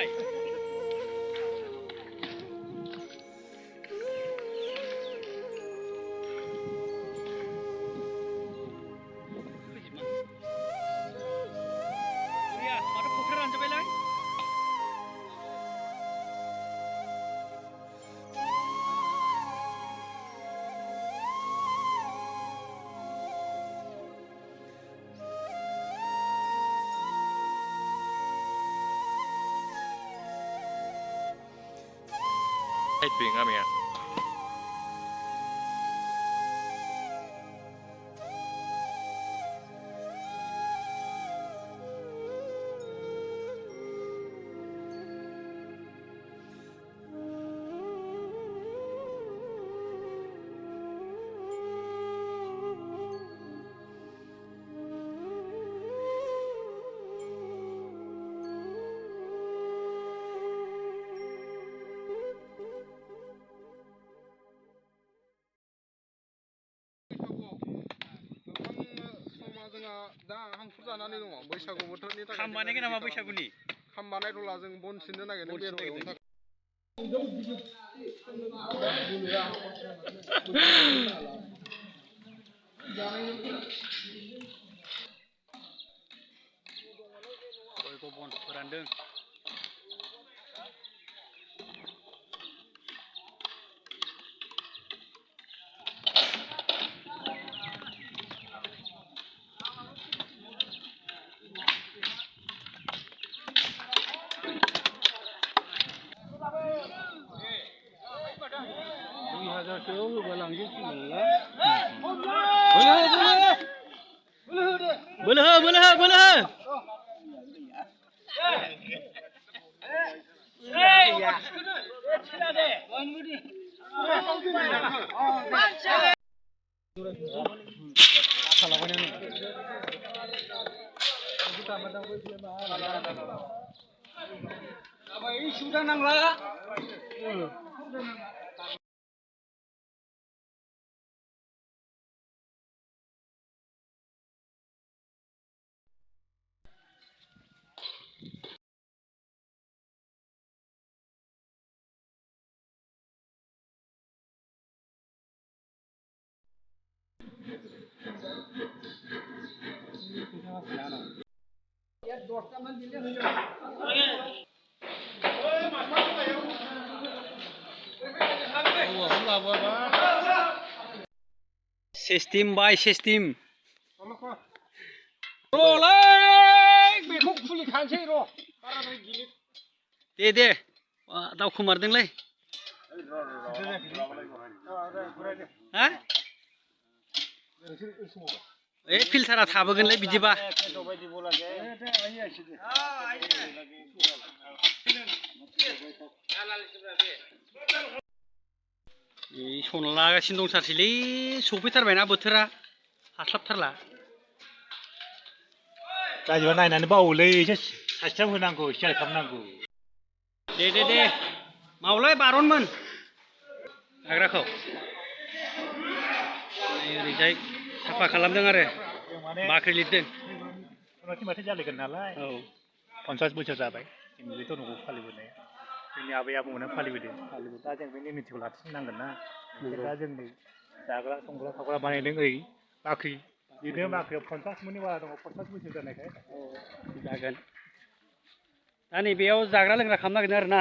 फैबाय माथो फख्रि रानजोब्बायलाय Hết chuyện hả mẹ? दा हांखुर जानानै दङ बैसागु बोथोरनि थाखाय खाम बानायगोन नामा बैसागुनि खाम बानायदोंब्ला जों बन सिननो नागिरदों बेरनायनि थाखाय गयखौ बन फोरानदों बोलो हो सुबिदा नांला सिस्टेम बाय सिस्टेम र'लै बेखौ खुलिखानोसै र' दे दावखोमारदोंलै हा फिल्टारा थाबोगोनलै बिदिबा सना लागासिनो दंथारसैलै सफैथारबायना बोथोरा हास्लाबथारला जायोबा नायनानै बावोलै एसे साइसटाइम होनांगौ सियार खालामनांगौ दे मावलाय बारनमोन हाग्राखौ ओरैजाय साफा खालामदों आरो बाख्रि लिरदों माथो जालायगोन नालाय 50 बोसोर जाबाय जोंनि बे धर्मखौ फालिबोनाया जोंनि आबै आबौमोना फालिबोदों दा जों बे नेमनिथिखौ लाखिनांगोन ना दा जोंनि जाग्रा संग्रा खावग्रा बानायदों ओरै बाख्रि बिदिनो बाख्रियाव 50 मोननि बारा दङ 50 बोसोर जानायखाय जागोन दा नैबेयाव जाग्रा लोंग्रा खालामनो नागिरदों आरो ना